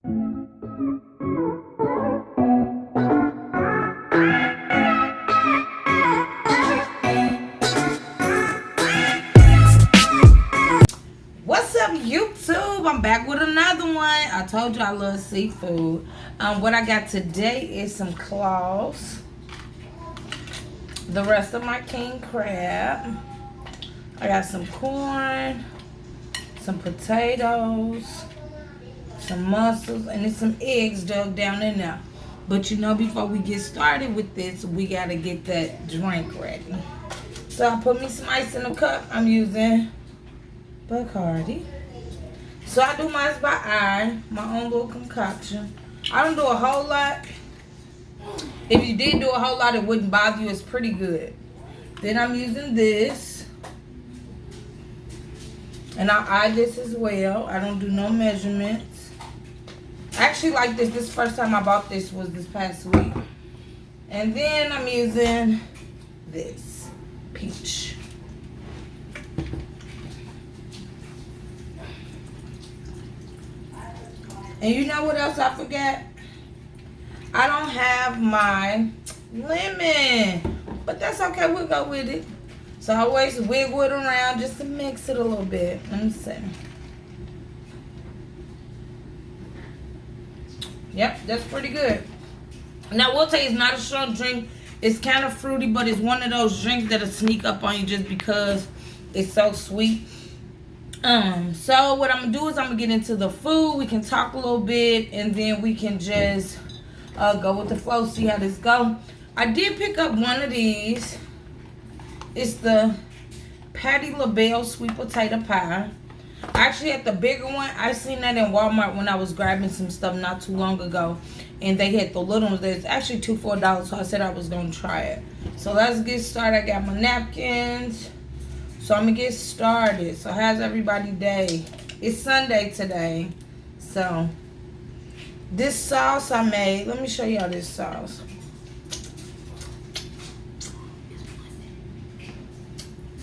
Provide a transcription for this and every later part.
What's up, YouTube? I'm back with another one. I told you I love seafood. What I got today is some claws, the rest of my king crab. I got some corn, some potatoes, some mussels, and then some eggs dug down in there. But you know, before we get started with this, we gotta get that drink ready. So I put me some ice in the cup. I'm using Bacardi. So I do mine by eye, my own little concoction. I don't do a whole lot. If you did do a whole lot, it wouldn't bother you. It's pretty good. Then I'm using this. And I eye this as well. I don't do no measurements. I actually like this. This first time I bought this was this past week. And then I'm using this peach. And you know what else I forgot? I don't have my lemon. But that's okay. We'll go with it. So I always wiggle it around just to mix it a little bit. Let me see. Yep, that's pretty good. Now, we'll tell you, it's not a strong drink. It's kind of fruity, but it's one of those drinks that'll sneak up on you just because it's so sweet. So what I'm going to do is I'm going to get into the food. We can talk a little bit, and then we can just go with the flow, see how this go. I did pick up one of these. It's the Patti LaBelle sweet potato pie. I actually had the bigger one. I seen that in Walmart when I was grabbing some stuff not too long ago. And they had the little ones. It's actually $2 for $1, so I said I was going to try it. So let's get started. I got my napkins. So I'm going to get started. So how's everybody's day? It's Sunday today. So this sauce I made. Let me show y'all this sauce.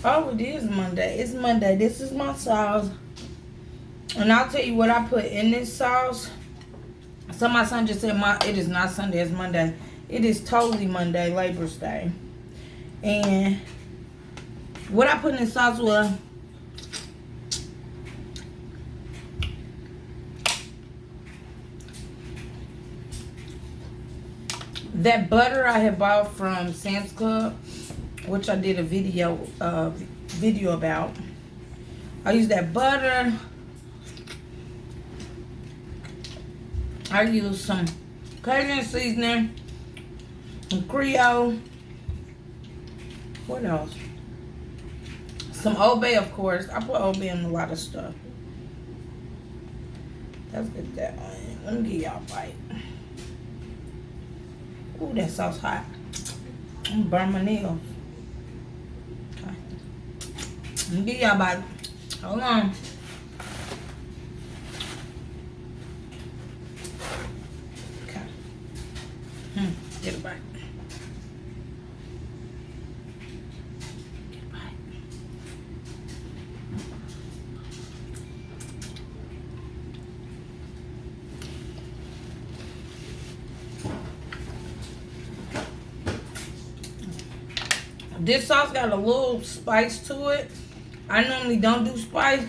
Oh, it is Monday. It's Monday. This is my sauce. And I'll tell you what I put in this sauce. So my son just said it is not Sunday, it's Monday. It is totally Monday, Labor's Day. And what I put in this sauce was that butter I had bought from Sam's Club, which I did a video about. I used that butter. I used some Cajun seasoning, some Creole. What else? Some Old Bay, of course. I put Old Bay in a lot of stuff. Let's get that on. Let me give y'all a bite. Ooh, that sauce hot. I'm gonna burn my nails. Okay. Let me give y'all a bite. Hold on. Get a bite. Get a bite. This sauce got a little spice to it. I normally don't do spice.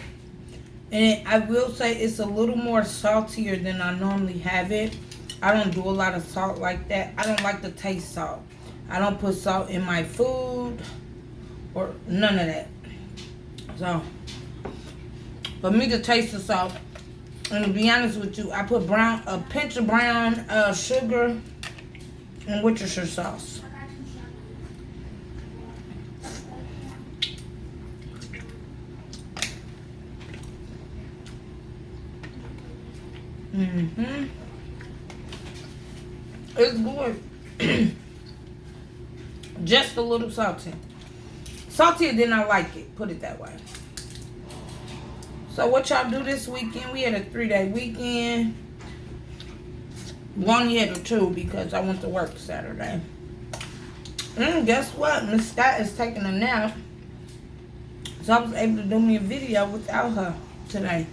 And I will say it's a little more saltier than I normally have it. I don't do a lot of salt like that. I don't like to taste salt. I don't put salt in my food or none of that. So, for me to taste the salt, and to be honest with you, I put a pinch of brown sugar in Worcestershire sauce. It's good. Just a little salty. Saltier than I like it. Put it that way. So what y'all do this weekend? We had a 3-day weekend. One yet or two because I went to work Saturday. And guess what? Miss Scott is taking a nap. So I was able to do me a video without her today.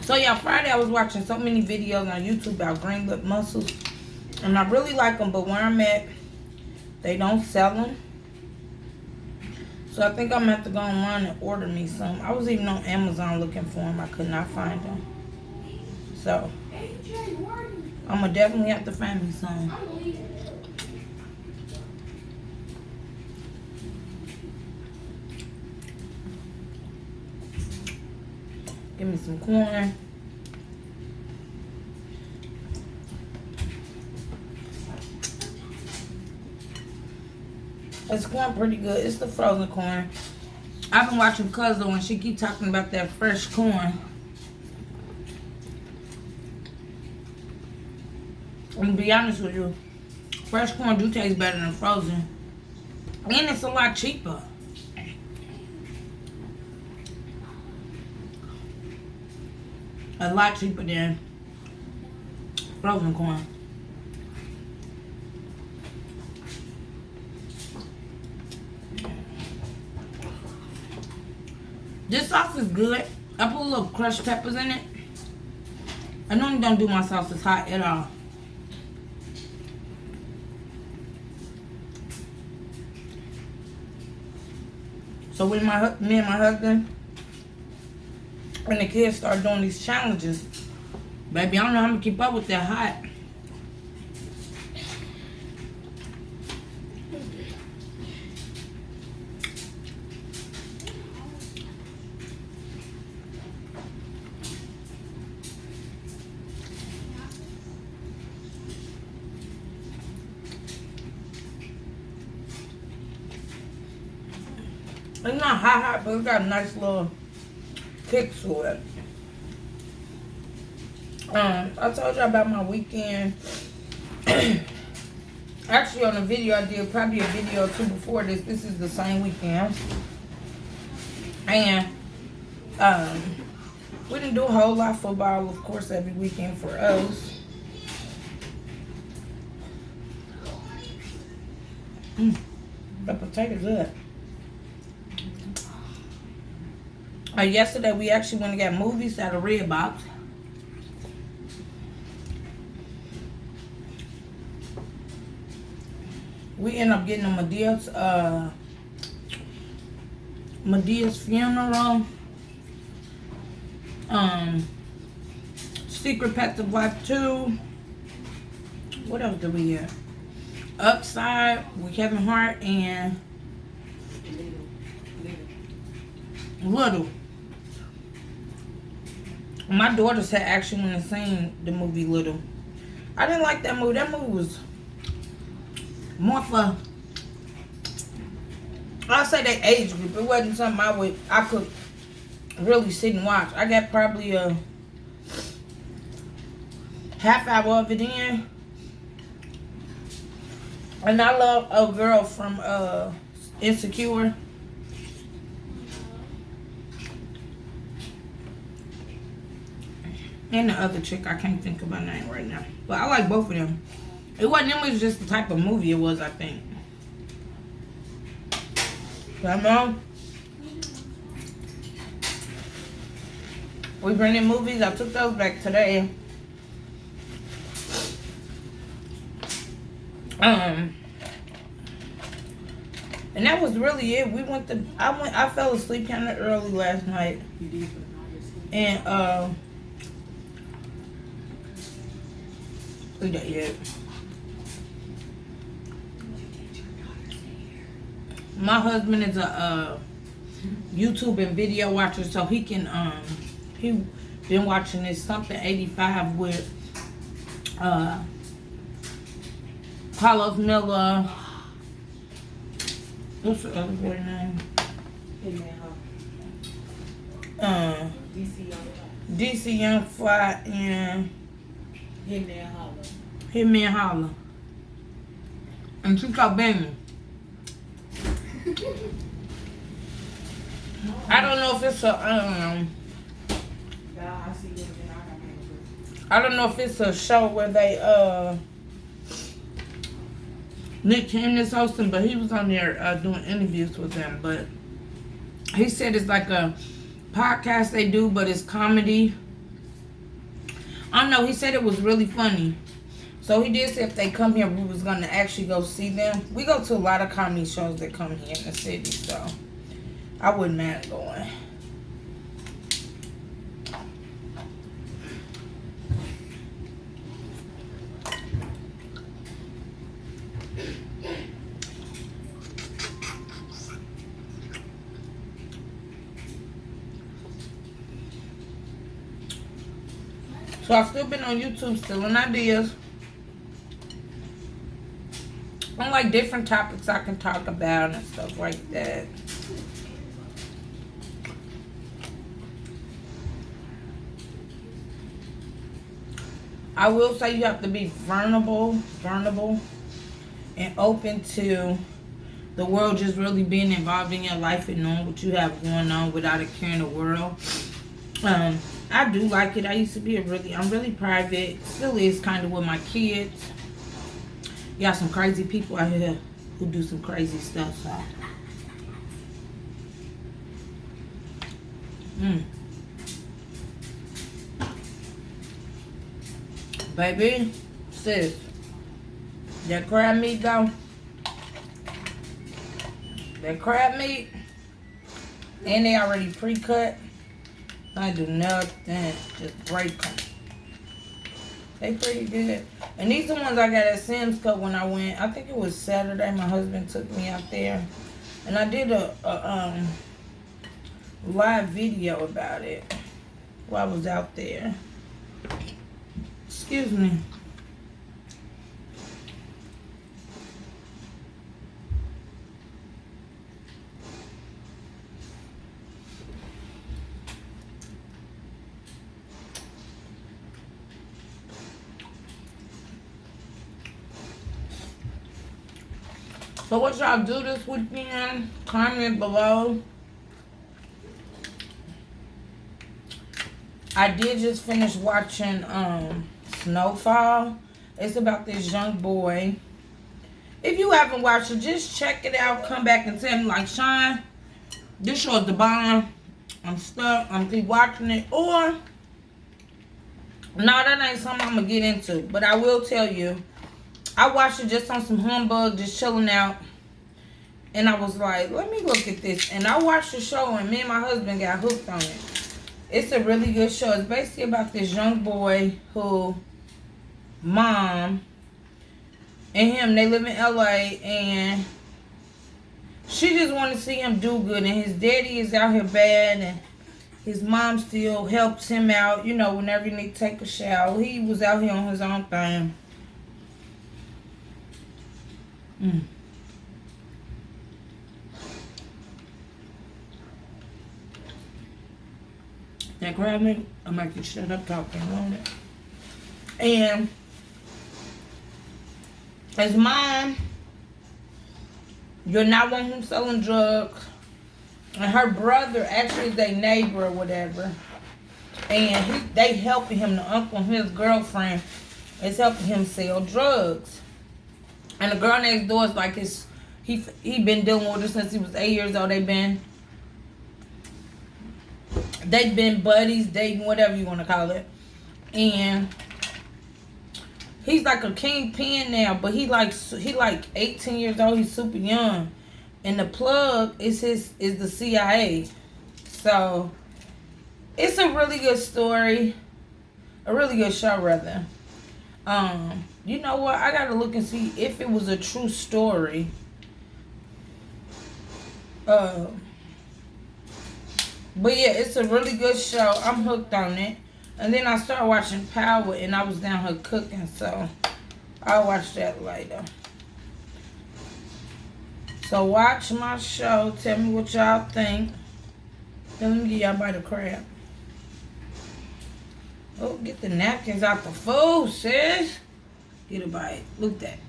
So yeah, Friday I was watching so many videos on YouTube about green lip mussels. And I really like them, but where I'm at, they don't sell them. So I think I'm going to have to go online and order me some. I was even on Amazon looking for them. I could not find them. So I'm going to definitely have to find me some. Give me some corn. It's going pretty good. It's the frozen corn. I've been watching Cousin when she keep talking about that fresh corn. And to be honest with you, fresh corn do taste better than frozen. And it's a lot cheaper. A lot cheaper than frozen corn. This sauce is good. I put a little crushed peppers in it. I normally don't do my sauces hot at all. So when me and my husband and the kids start doing these challenges, baby, I don't know how I'm gonna keep up with that hot. It's not hot, but it's got a nice little kick to it. I told you about my weekend. Actually, on the video I did, probably a video or two before this. This is the same weekend. And we didn't do a whole lot of football, of course, every weekend for us. The potato's good. Yesterday we actually went and got movies at a Redbox. We ended up getting a Medea's funeral. Secret Pets of Life 2. What else did we get? Upside with Kevin Hart and Little. My daughters had actually went and seen the movie Little. I didn't like that movie. That movie was more for, I'll say that age group. It wasn't something I could really sit and watch. I got probably a half hour of it in. And I love a girl from Insecure. And the other chick, I can't think of her name right now. But I like both of them. It was just the type of movie it was, I think. Come on. We bring in movies. I took those back today. And that was really it. I fell asleep kind of early last night. You did. And we don't yet. My husband is a YouTube and video watcher, so he can he been watching this something 85 with Carlos Miller. What's the other boy name? DC Young Fly and Hitman Holla. And she called Benny. I don't know if it's I don't know if it's a show where they Nick Cannon is hosting, but he was on there doing interviews with them. But he said it's like a podcast they do, but it's comedy. I don't know. He said it was really funny. So he did say if they come here, we was going to actually go see them. We go to a lot of comedy shows that come here in the city, so I wouldn't mind going. So I've still been on YouTube, still in ideas. On like different topics I can talk about and stuff like that. I will say you have to be vulnerable, and open to the world just really being involved in your life and knowing what you have going on without a care in the world. I do like it. I used to be I'm really private. Still is kind of with my kids. You got some crazy people out here who do some crazy stuff, so. Baby, sis, that crab meat though, and they already pre-cut. I do nothing, just break them. They pretty good. And these are the ones I got at Sam's Club when I went. I think it was Saturday. My husband took me out there, and I did a live video about it while I was out there. Excuse me. So what y'all do this weekend? Comment below. I did just finish watching Snowfall. It's about this young boy. If you haven't watched it, just check it out. Come back and tell me, like, Sean, this show is the bomb. I'm stuck. I'm keep watching it. Or, no, that ain't something I'm going to get into. But I will tell you, I watched it just on some humbug, just chilling out. And I was like, let me look at this. And I watched the show, and me and my husband got hooked on it. It's a really good show. It's basically about this young boy who, mom, and him, they live in L.A., and she just wanted to see him do good. And his daddy is out here bad, and his mom still helps him out, you know, whenever he need to take a shower. He was out here on his own thing. That grab me, I'm like, you shut up talking on it. And his mom, you're not one who's selling drugs. And her brother actually is a neighbor or whatever. And they helping him, the uncle and his girlfriend is helping him sell drugs. And the girl next door is like he been dealing with her since he was 8 years old. They've been buddies, dating, whatever you want to call it. And he's like a kingpin now, but he like 18 years old. He's super young. And the plug is the CIA. So it's a really good story. A really good show, rather. You know what? I gotta look and see if it was a true story. But yeah, it's a really good show. I'm hooked on it. And then I started watching Power, and I was down here cooking, so I'll watch that later. So watch my show. Tell me what y'all think. Then let me get y'all by the crab. Oh, get the napkins out the food, sis. Get a bite. Look at that.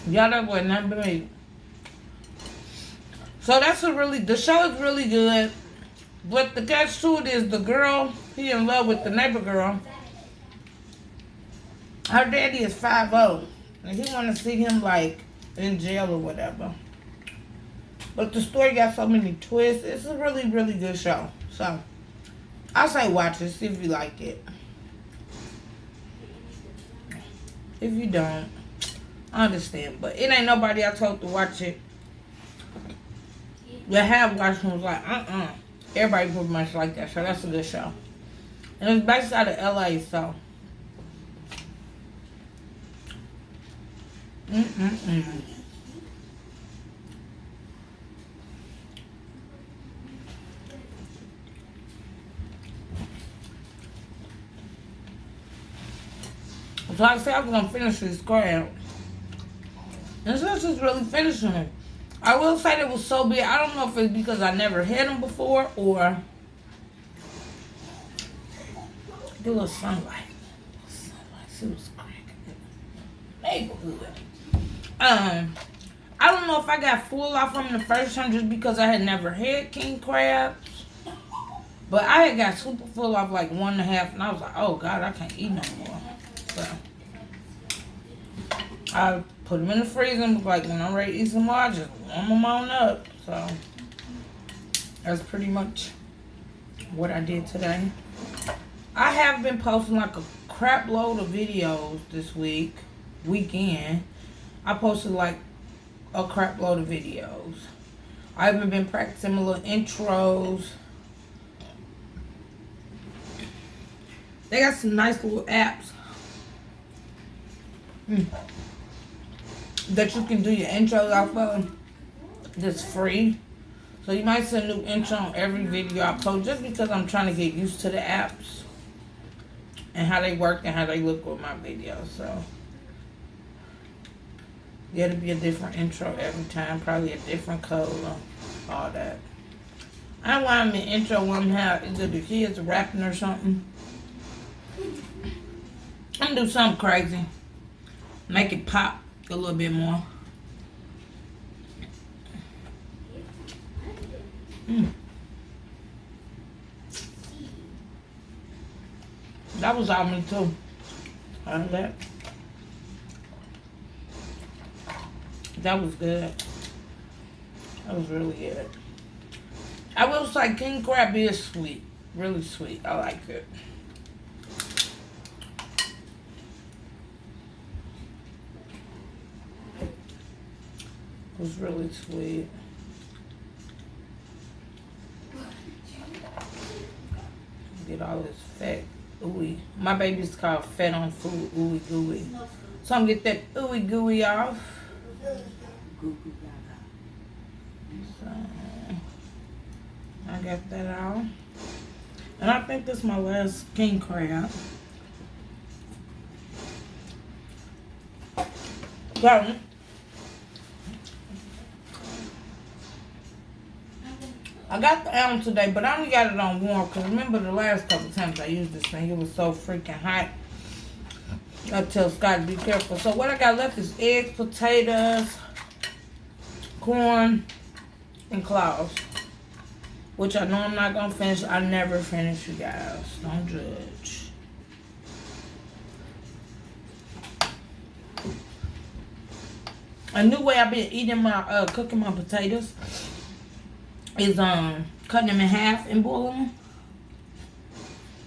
Y'all, that boy not big. So the show is really good. But the catch to it is the girl, he in love with the neighbor girl. Her daddy is 5'0". And he want to see him, like, in jail or whatever. But the story got so many twists. It's a really, really good show. So, I say watch it. See if you like it. If you don't, I understand. But it ain't nobody I told to watch it that have watched it was like, Everybody pretty much like that. So, that's a good show. And it's based out of LA, so. So I said I was going to finish this crab. And since it's really finishing it, I will say it was so big. I don't know if it's because I never had them before or get a little sunlight. See what's cracking. Neighborhood. I don't know if I got full off them the first time just because I had never had king crabs. But I had got super full off like 1.5 and I was like, oh God, I can't eat no more. So I put them in the freezer and like when I'm ready to eat some more, I just warm them on up. So that's pretty much what I did today. I have been posting like a crap load of videos this weekend. I posted like a crap load of videos. I haven't been practicing my little intros. They got some nice little apps that you can do your intros off of. That's free. So you might see a new intro on every video I post just because I'm trying to get used to the apps and how they work and how they look with my videos. So yeah, it'll be a different intro every time, probably a different color, all that. I want an intro when have either the kids rapping or something. I'm gonna do something crazy. Make it pop a little bit more. That was all me too. That was good. That was really good. I will say king crab is sweet. Really sweet. I like it. It was really sweet. Get all this fat ooey. My baby's called fat on food ooey gooey. So I'm gonna get that ooey gooey off. So I got that out. And I think this is my last king crab. So I got the ounce today, but I only got it on warm because remember the last couple times I used this thing, it was so freaking hot. I tell Scott to be careful. So what I got left is eggs, potatoes, corn, and claws. Which I know I'm not going to finish. I never finish, you guys. Don't judge. A new way I've been eating my, cooking my potatoes is cutting them in half and boiling them,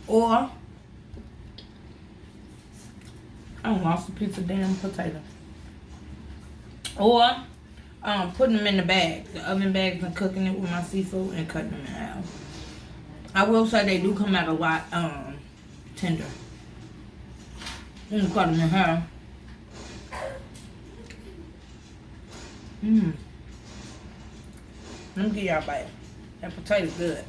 or I lost a piece of damn potato, or putting them in the bag, the oven bags, and cooking it with my seafood and cutting them in half. I will say they do come out a lot tender. You can cut them in half. Let me give y'all a bite. That potato's good.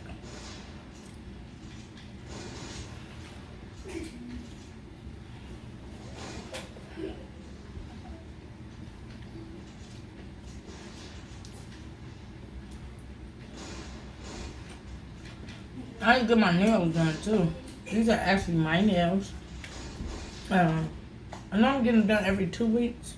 I need to get my nails done too. These are actually my nails. I know I'm getting them done every 2 weeks.